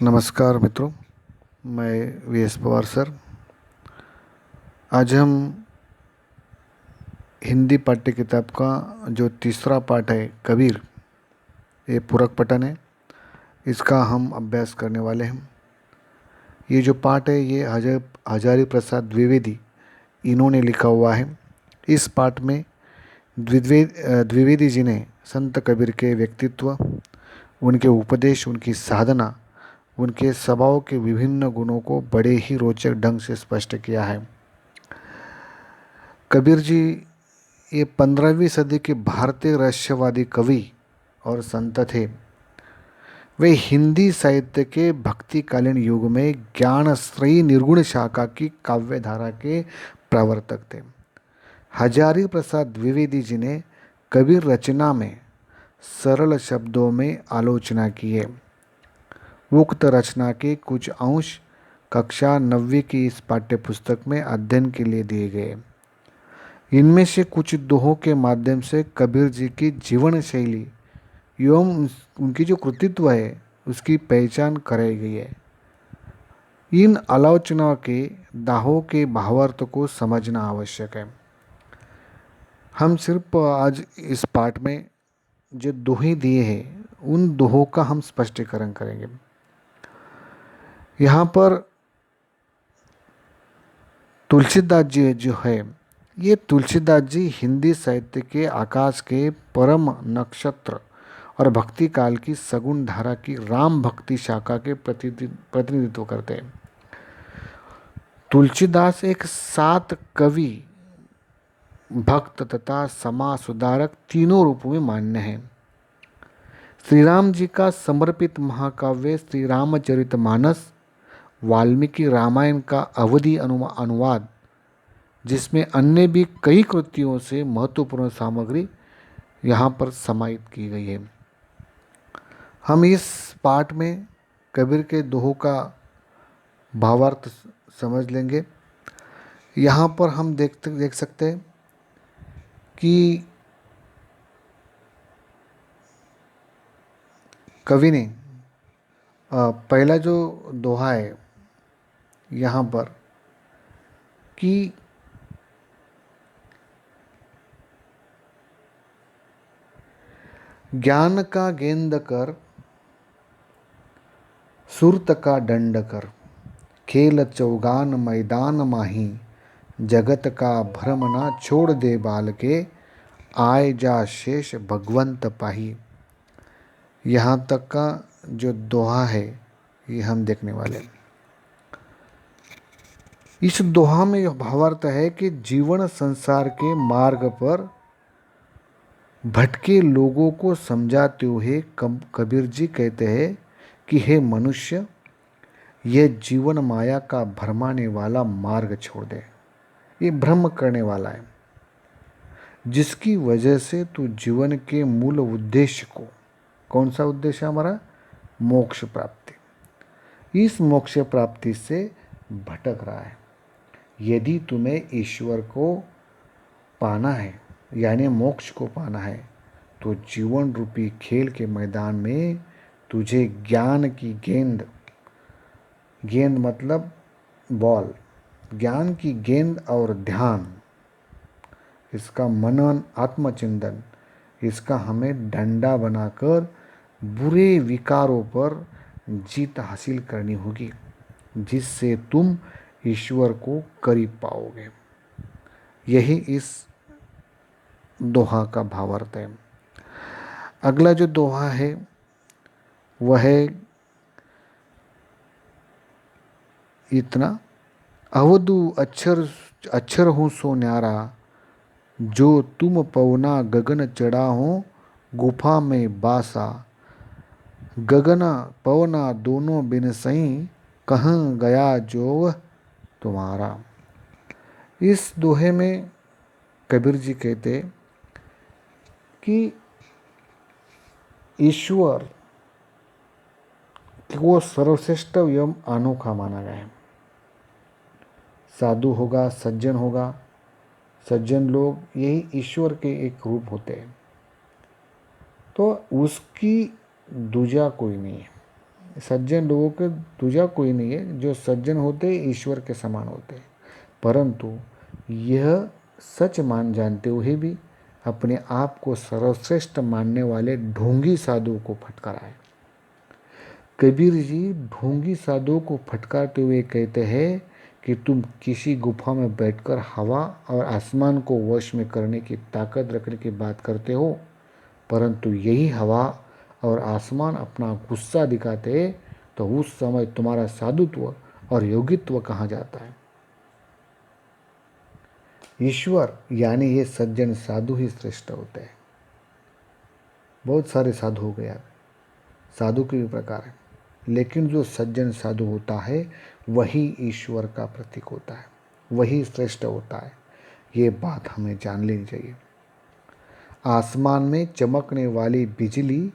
नमस्कार मित्रों, मैं वी एस पवार सर। आज हम हिंदी पाठ्य किताब का जो तीसरा पाठ है कबीर, ये पूरक पठन है, इसका हम अभ्यास करने वाले हैं। ये जो पाठ है ये हजारी प्रसाद द्विवेदी इन्होंने लिखा हुआ है। इस पाठ में द्विवेदी जी ने संत कबीर के व्यक्तित्व, उनके उपदेश, उनकी साधना, उनके स्वभाव के विभिन्न गुणों को बड़े ही रोचक ढंग से स्पष्ट किया है। कबीर जी ये 15वीं सदी के भारतीय रहस्यवादी कवि और संत थे। वे हिंदी साहित्य के भक्तिकालीन युग में ज्ञानश्रयी निर्गुण शाखा की काव्य धारा के प्रवर्तक थे। हजारी प्रसाद द्विवेदी जी ने कबीर रचना में सरल शब्दों में आलोचना की है। उक्त रचना के कुछ अंश कक्षा 9वीं की इस पाठ्य पुस्तक में अध्ययन के लिए दिए गए। इनमें से कुछ दोहों के माध्यम से कबीर जी की जीवन शैली एवं उनकी जो कृतित्व है उसकी पहचान कराई गई है। इन आलोचना के दाहों के भावार्थ को समझना आवश्यक है। हम सिर्फ आज इस पाठ में जो दोहे दिए हैं उन दोहों का हम स्पष्टीकरण करेंगे। यहाँ पर तुलसीदास जी जो है, ये तुलसीदास जी हिंदी साहित्य के आकाश के परम नक्षत्र और भक्ति काल की सगुण धारा की राम भक्ति शाखा के प्रतिनिधित्व करते हैं। तुलसीदास एक सात कवि, भक्त तथा समाज सुधारक तीनों रूपों में मान्य है। श्री राम जी का समर्पित महाकाव्य श्री रामचरितमानस, वाल्मीकि रामायण का अवधि अनुवाद, जिसमें अन्य भी कई कृतियों से महत्वपूर्ण सामग्री यहाँ पर समाहित की गई है। हम इस पाठ में कबीर के दोहों का भावार्थ समझ लेंगे। यहाँ पर हम देख सकते हैं कि कवि ने पहला जो दोहा है यहाँ पर कि ज्ञान का गेंद कर, सुरत का दंड कर, खेल चौगान मैदान माही, जगत का भ्रम ना छोड़ दे बाल के, आए जा शेष भगवंत पाही। यहाँ तक का जो दोहा है ये हम देखने वाले हैं। इस दोहा में यह भावार्थ है कि जीवन संसार के मार्ग पर भटके लोगों को समझाते हुए कबीर जी कहते हैं कि हे मनुष्य, यह जीवन माया का भरमाने वाला मार्ग छोड़ दे। ये भ्रम करने वाला है, जिसकी वजह से तू जीवन के मूल उद्देश्य को, कौन सा उद्देश्य हमारा? मोक्ष प्राप्ति, इस मोक्ष प्राप्ति से भटक रहा है। यदि तुम्हें ईश्वर को पाना है यानी मोक्ष को पाना है तो जीवन रूपी खेल के मैदान में तुझे ज्ञान की गेंद, गेंद मतलब बॉल, ज्ञान की गेंद और ध्यान, इसका मनन, आत्मचिंतन, इसका हमें डंडा बनाकर बुरे विकारों पर जीत हासिल करनी होगी, जिससे तुम ईश्वर को करीब पाओगे। यही इस दोहा का भावार्थ है। अगला जो दोहा है वह है इतना, अवधु अक्षर अक्षर हूँ सो न्यारा, जो तुम पवना गगन चढ़ा हो, गुफा में बासा, गगना पवना दोनों बिन सही, कहाँ गया जो तुम्हारा। इस दोहे में कबीर जी कहते कि ईश्वर वो सर्वश्रेष्ठ एवं अनोखा माना गया है। साधु होगा, सज्जन होगा, सज्जन लोग यही ईश्वर के एक रूप होते हैं, तो उसकी दूजा कोई नहीं है। सज्जन लोगों के दूजा कोई नहीं है। जो सज्जन होते ईश्वर के समान होते हैं, परंतु यह सच मान जानते हुए भी अपने आप को सर्वश्रेष्ठ मानने वाले ढोंगी साधुओं को फटकारा है। कबीर जी ढोंगी साधुओं को फटकारते हुए कहते हैं कि तुम किसी गुफा में बैठकर हवा और आसमान को वश में करने की ताकत रखने की बात करते हो, परंतु यही हवा और आसमान अपना गुस्सा दिखाते तो उस समय तुम्हारा साधुत्व और योगित्व कहाँ जाता है। ईश्वर यानी ये सज्जन साधु ही श्रेष्ठ होते हैं। बहुत सारे साधु हो गया, साधु के भी प्रकार है, लेकिन जो सज्जन साधु होता है वही ईश्वर का प्रतीक होता है, वही श्रेष्ठ होता है। ये बात हमें जान लेनी चाहिए। आसमान में चमकने वाली बिजली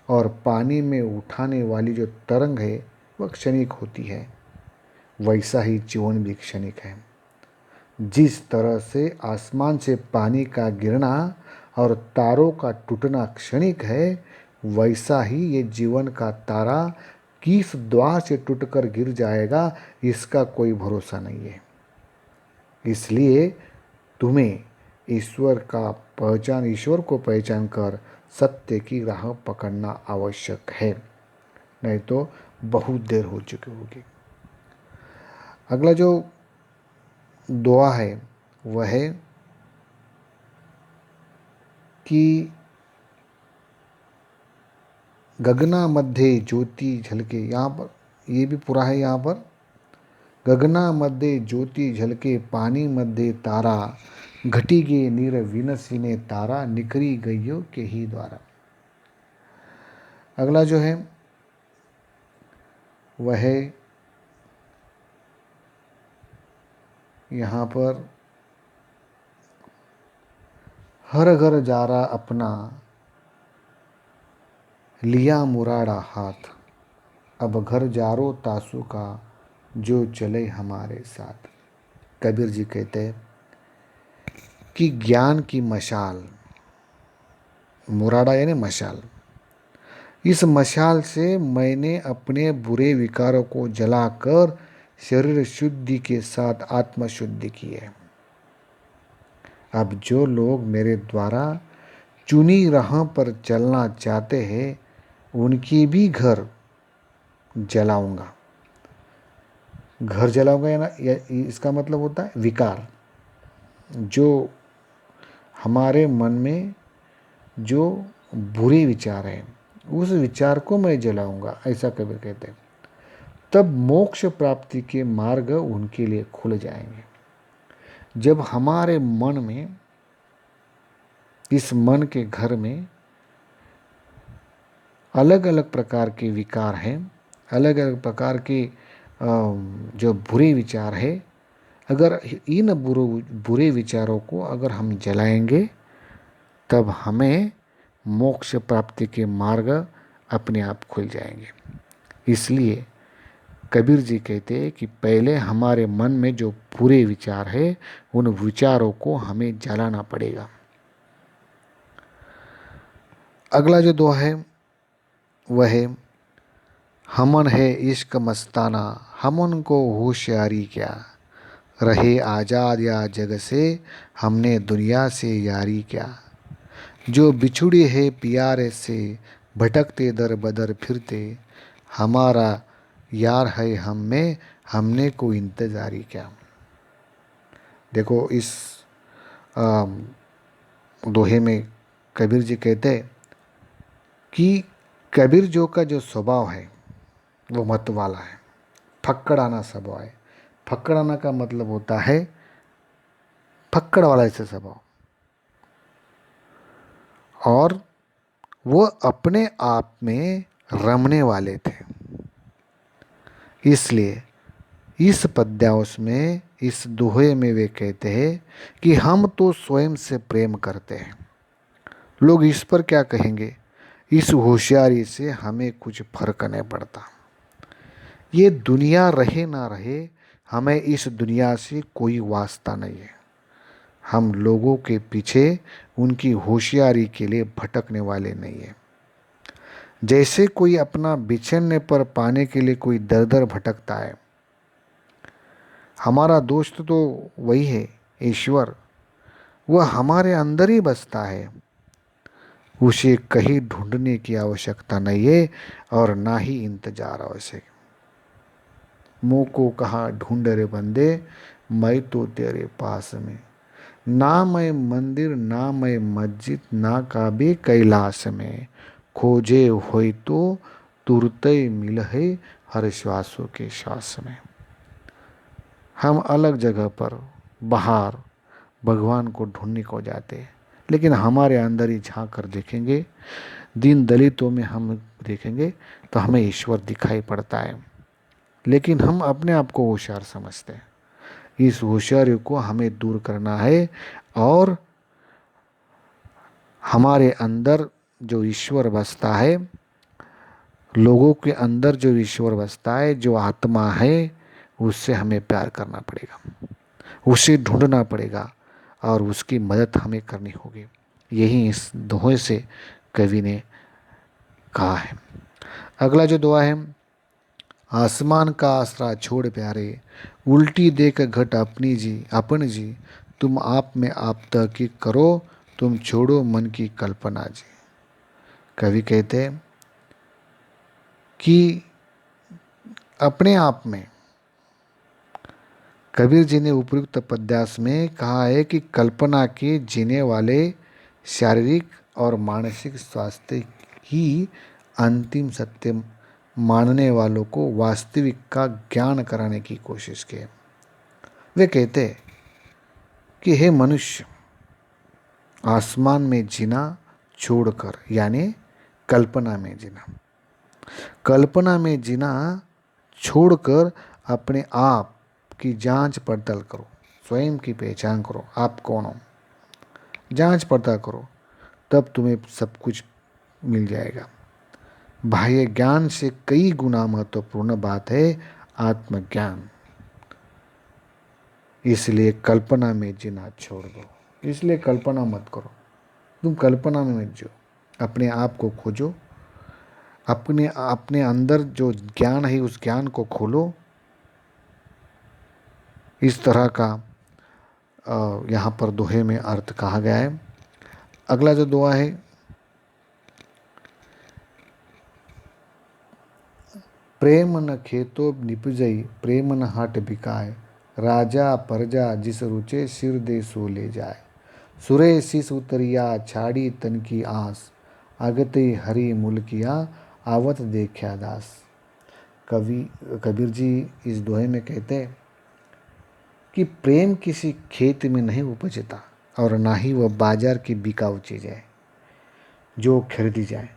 और पानी में उठाने वाली जो तरंग है वह क्षणिक होती है, वैसा ही जीवन भी क्षणिक है। जिस तरह से आसमान से पानी का गिरना और तारों का टूटना क्षणिक है, वैसा ही ये जीवन का तारा किस द्वार से टूटकर गिर जाएगा इसका कोई भरोसा नहीं है। इसलिए तुम्हें ईश्वर को पहचान कर सत्य की राह पकड़ना आवश्यक है, नहीं तो बहुत देर हो चुकी होगी। अगला जो दुआ है वह है कि गगना मध्य ज्योति झलके, यहाँ पर ये भी पूरा है। यहाँ पर गगना मध्य ज्योति झलके पानी मध्य तारा, घटी गे नीर विनसीने तारा, निकरी गयो के ही द्वारा। अगला जो है वह है यहाँ पर हर घर जारा अपना, लिया मुराड़ा हाथ, अब घर जारो तासु का, जो चले हमारे साथ। कबीर जी कहते हैं कि ज्ञान की मशाल, मुराड़ा यानी मशाल, इस मशाल से मैंने अपने बुरे विकारों को जलाकर शरीर शुद्धि के साथ आत्मशुद्धि की है। अब जो लोग मेरे द्वारा चुनी राह पर चलना चाहते हैं उनकी भी घर जलाऊंगा। घर जलाऊंगा या इसका मतलब होता है विकार, जो हमारे मन में जो बुरे विचार हैं उस विचार को मैं जलाऊंगा, ऐसा कबीर कहते हैं। तब मोक्ष प्राप्ति के मार्ग उनके लिए खुल जाएंगे। जब हमारे मन में, इस मन के घर में अलग अलग प्रकार के विकार हैं, अलग अलग प्रकार के जो बुरे विचार है, अगर इन बुरे विचारों को अगर हम जलाएंगे तब हमें मोक्ष प्राप्ति के मार्ग अपने आप खुल जाएंगे। इसलिए कबीर जी कहते हैं कि पहले हमारे मन में जो बुरे विचार है उन विचारों को हमें जलाना पड़ेगा। अगला जो दुआ है वह है, हमन है इश्क मस्ताना, हमन को होशियारी क्या, रहे आज़ाद या जग से, हमने दुनिया से यारी क्या। जो बिछुड़े है प्यारे से, भटकते दर बदर फिरते, हमारा यार है हम में, हमने को इंतज़ारी क्या। देखो इस दोहे में कबीर जी कहते हैं कि कबीर जो का जो स्वभाव है वो मत वाला है, फक्कड़ाना स्वभाव है। फक्कड़ाना का मतलब होता है फक्कड़ वाला ऐसा स्वभाव, और वो अपने आप में रमने वाले थे। इसलिए इस पद्यांश में, इस दोहे में वे कहते हैं कि हम तो स्वयं से प्रेम करते हैं, लोग इस पर क्या कहेंगे, इस होशियारी से हमें कुछ फर्क नहीं पड़ता। ये दुनिया रहे ना रहे, हमें इस दुनिया से कोई वास्ता नहीं है। हम लोगों के पीछे उनकी होशियारी के लिए भटकने वाले नहीं हैं। जैसे कोई अपना बिछड़ने पर पाने के लिए कोई दर दर भटकता है, हमारा दोस्त तो वही है, ईश्वर। वह हमारे अंदर ही बसता है। उसे कहीं ढूंढने की आवश्यकता नहीं है और ना ही इंतजार आवश्यक। मुँह को कहा ढूंढ रे बंदे, मैं तो तेरे पास में। ना मैं मंदिर ना मैं मस्जिद ना काबे कैलाश में, खोजे होई तो तुरते मिल है हर श्वासों के श्वास में। हम अलग जगह पर बाहर भगवान को ढूंढने को जाते हैं, लेकिन हमारे अंदर ही झांक कर देखेंगे, दीन दलितों में हम देखेंगे तो हमें ईश्वर दिखाई पड़ता है। लेकिन हम अपने आप को होशियार समझते हैं। इस होशियारी को हमें दूर करना है और हमारे अंदर जो ईश्वर बसता है, लोगों के अंदर जो ईश्वर बसता है, जो आत्मा है, उससे हमें प्यार करना पड़ेगा, उसे ढूंढना पड़ेगा और उसकी मदद हमें करनी होगी। यही इस दोहे से कवि ने कहा है। अगला जो दुआ है, आसमान का आसरा छोड़ प्यारे, उल्टी देख घट अपनी जी अपन जी, तुम आप में आप तहकीक करो, तुम छोड़ो मन की कल्पना जी। कवि कहते हैं कि अपने आप में, कबीर जी ने उपयुक्त पद्यास में कहा है कि कल्पना के जीने वाले शारीरिक और मानसिक स्वास्थ्य ही अंतिम सत्य मानने वालों को वास्तविक का ज्ञान कराने की कोशिश की। वे कहते हैं कि हे मनुष्य, आसमान में जीना छोड़कर, यानी कल्पना में जीना, कल्पना में जीना छोड़कर अपने आप की जांच पड़ताल करो, स्वयं की पहचान करो, आप कौन हो, जांच पड़ताल करो, तब तुम्हें सब कुछ मिल जाएगा। बाह्य ज्ञान से कई गुना महत्वपूर्ण बात है आत्मज्ञान। इसलिए कल्पना में जीना छोड़ दो। इसलिए कल्पना मत करो, तुम कल्पना में मत जियो, अपने आप को खोजो, अपने अपने अंदर जो ज्ञान है उस ज्ञान को खोलो। इस तरह का यहाँ पर दोहे में अर्थ कहा गया है। अगला जो दुआ है, प्रेम न खेतो निपजई, प्रेम न हाट बिकाए, राजा प्रजा जिस रुचे सिर दे सो ले जाए, सुरे शीस उतरिया छाड़ी तन की आस, आगते हरि मुल्किया आवत देखा दास। कबीर जी इस दोहे में कहते हैं कि प्रेम किसी खेत में नहीं उपजता और ना ही वह बाजार की बिकाऊ चीज़ है जो खरीदी जाए।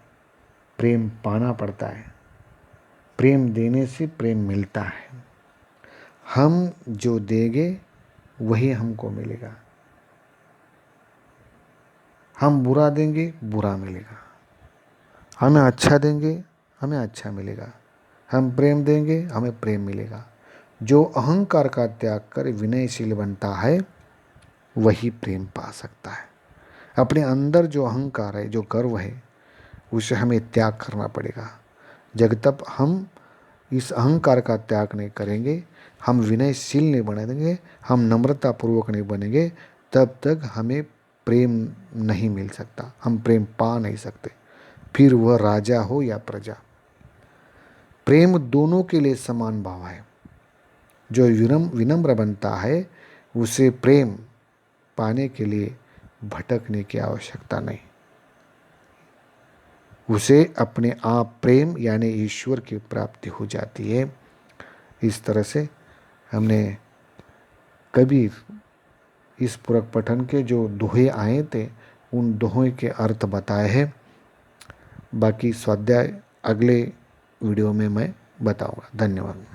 प्रेम पाना पड़ता है, प्रेम देने से प्रेम मिलता है। हम जो देंगे वही हमको मिलेगा। हम बुरा देंगे बुरा मिलेगा, हमें अच्छा देंगे हमें अच्छा मिलेगा, हम प्रेम देंगे हमें प्रेम मिलेगा। जो अहंकार का त्याग कर विनयशील बनता है वही प्रेम पा सकता है। अपने अंदर जो अहंकार है, जो गर्व है, उसे हमें त्याग करना पड़ेगा। जब तक हम इस अहंकार का त्याग नहीं करेंगे, हम विनयशील नहीं बनेंगे, हम नम्रतापूर्वक नहीं बनेंगे, तब तक हमें प्रेम नहीं मिल सकता, हम प्रेम पा नहीं सकते, फिर वह राजा हो या प्रजा। प्रेम दोनों के लिए समान भाव है। जो विनम्र बनता है उसे प्रेम पाने के लिए भटकने की आवश्यकता नहीं, उसे अपने आप प्रेम यानी ईश्वर की प्राप्ति हो जाती है। इस तरह से हमने कबीर इस पूरक पठन के जो दोहे आए थे उन दोहों के अर्थ बताए हैं। बाकी स्वाध्याय अगले वीडियो में मैं बताऊंगा। धन्यवाद।